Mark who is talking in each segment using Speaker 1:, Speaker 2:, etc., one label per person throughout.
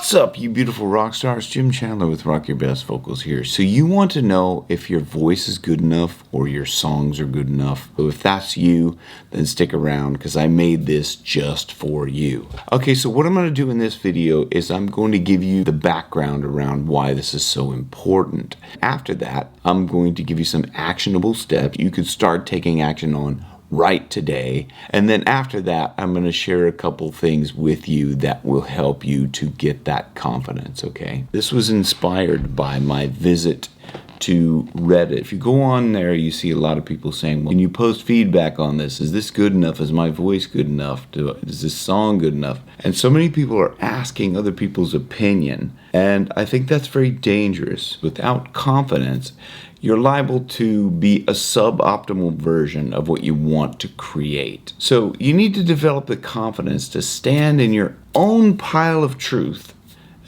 Speaker 1: What's up, you beautiful rock stars? Jim Chandler with Rock Your Best Vocals here. So you want to know if your voice is good enough or your songs are good enough. So if that's you, then stick around because I made this just for you. Okay, so what I'm going to do in this video is I'm going to give you the background around why this is so important. After that, I'm going to give you some actionable steps you could start taking action on right today. And then after that, I'm going to share a couple things with you that will help you to get that confidence, okay? This was inspired by my visit to Reddit. If you go on there, you see a lot of people saying, well, can you post feedback on this? Is this good enough? Is my voice good enough? Is this song good enough? And so many people are asking other people's opinion. And I think that's very dangerous. Without confidence, you're liable to be a suboptimal version of what you want to create. So you need to develop the confidence to stand in your own pile of truth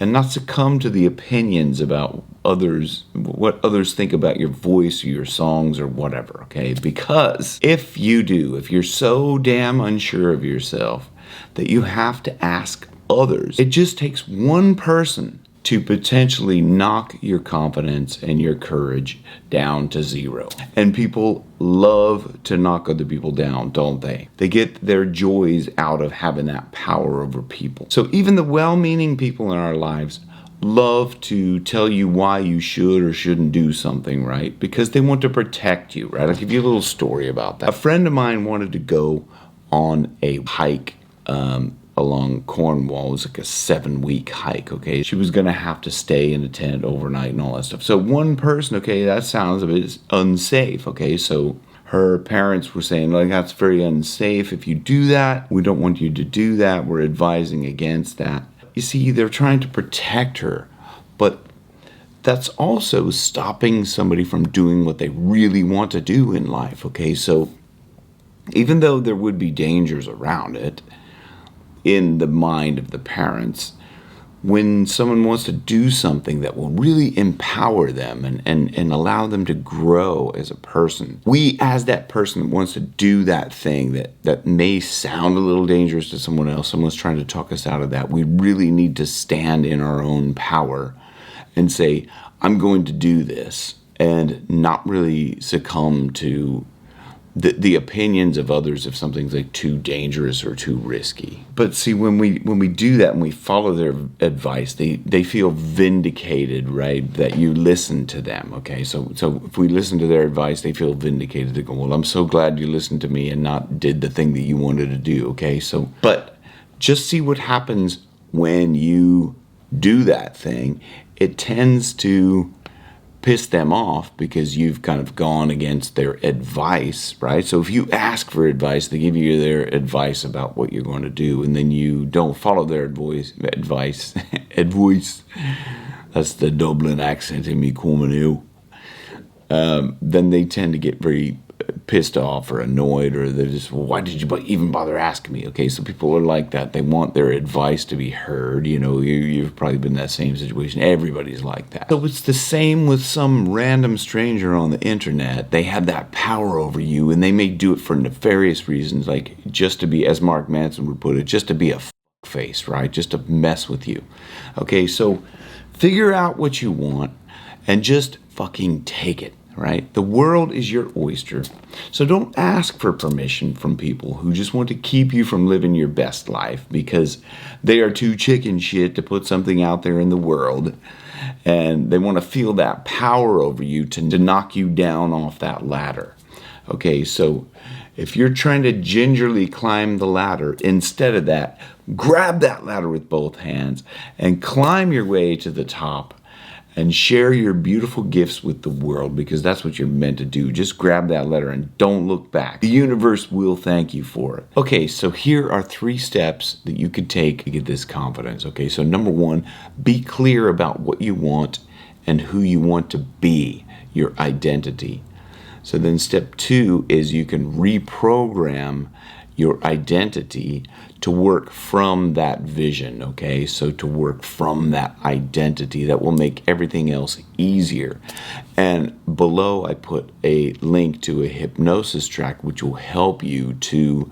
Speaker 1: and not succumb to the opinions about others, what others think about your voice or your songs or whatever, okay? Because if you're so damn unsure of yourself that you have to ask others, it just takes one person to potentially knock your confidence and your courage down to zero. And people love to knock other people down, don't they? They get their joys out of having that power over people. So even the well-meaning people in our lives love to tell you why you should or shouldn't do something, right? Because they want to protect you, right? I'll give you a little story about that. A friend of mine wanted to go on a hike along Cornwall. It was like a 7-week hike, okay? She was gonna have to stay in a tent overnight and all that stuff. So one person, okay, that sounds a bit unsafe, okay? So her parents were saying, like, that's very unsafe. If you do that, we don't want you to do that. We're advising against that. You see, they're trying to protect her, but that's also stopping somebody from doing what they really want to do in life, okay? So even though there would be dangers around it, in the mind of the parents, when someone wants to do something that will really empower them and allow them to grow as a person, we as that person that wants to do that thing that may sound a little dangerous to someone else, someone's trying to talk us out of that, we really need to stand in our own power and say, I'm going to do this, and not really succumb to the opinions of others if something's like too dangerous or too risky. But see, when we do that and we follow their advice, they feel vindicated, right? That you listen to them, okay? So if we listen to their advice, they feel vindicated. They go, well, I'm so glad you listened to me and not did the thing that you wanted to do, okay? So, but just see what happens when you do that thing. It tends to piss them off because you've kind of gone against their advice, right? So if you ask for advice, they give you their advice about what you're going to do, and then you don't follow their advice, that's the Dublin accent in me coming out, then they tend to get very pissed off or annoyed, or they're just, well, why did you even bother asking me? Okay, so people are like that. They want their advice to be heard. You know, you've probably been in that same situation. Everybody's like that. So it's the same with some random stranger on the internet. They have that power over you, and they may do it for nefarious reasons, like just to be, as Mark Manson would put it, just to be a face, right? Just to mess with you. Okay, so figure out what you want and just fucking take it. Right? The world is your oyster. So don't ask for permission from people who just want to keep you from living your best life because they are too chicken shit to put something out there in the world, and they want to feel that power over you to knock you down off that ladder. Okay, so if you're trying to gingerly climb the ladder, instead of that, grab that ladder with both hands and climb your way to the top and share your beautiful gifts with the world, because that's what you're meant to do. Just grab that letter and don't look back. The universe will thank you for it. Okay, so here are 3 steps that you could take to get this confidence. Okay, so number 1, be clear about what you want and who you want to be, your identity. So then step 2 is you can reprogram your identity to work from that vision, okay? So to work from that identity, that will make everything else easier. And below I put a link to a hypnosis track which will help you to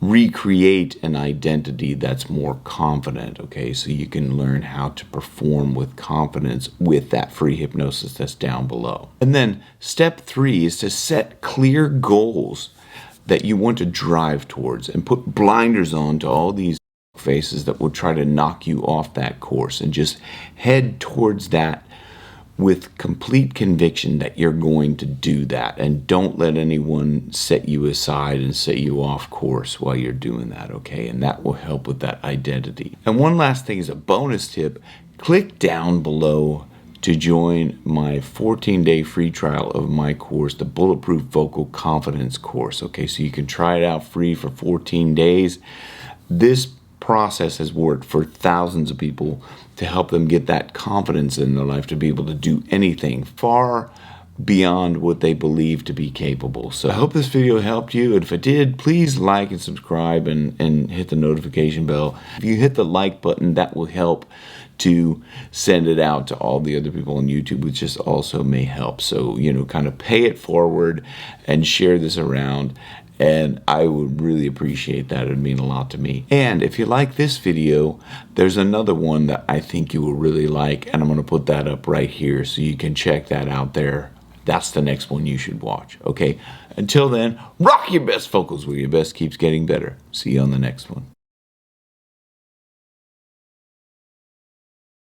Speaker 1: recreate an identity that's more confident, okay? So you can learn how to perform with confidence with that free hypnosis that's down below. And then step 3 is to set clear goals that you want to drive towards and put blinders on to all these faces that will try to knock you off that course, and just head towards that with complete conviction that you're going to do that, and don't let anyone set you aside and set you off course while you're doing that, okay? And that will help with that identity. And one last thing is a bonus tip. Click down below to join my 14-day free trial of my course, the Bulletproof Vocal Confidence course, okay? So you can try it out free for 14 days. This process has worked for thousands of people to help them get that confidence in their life to be able to do anything far beyond what they believe to be capable. So I hope this video helped you, and if it did, please like and subscribe and hit the notification bell. If you hit the like button, that will help to send it out to all the other people on YouTube, which just also may help. So, kind of pay it forward and share this around. And I would really appreciate that. It would mean a lot to me. And if you like this video, there's another one that I think you will really like, and I'm going to put that up right here so you can check that out there. That's the next one you should watch, okay? Until then, rock your best vocals where your best keeps getting better. See you on the next one.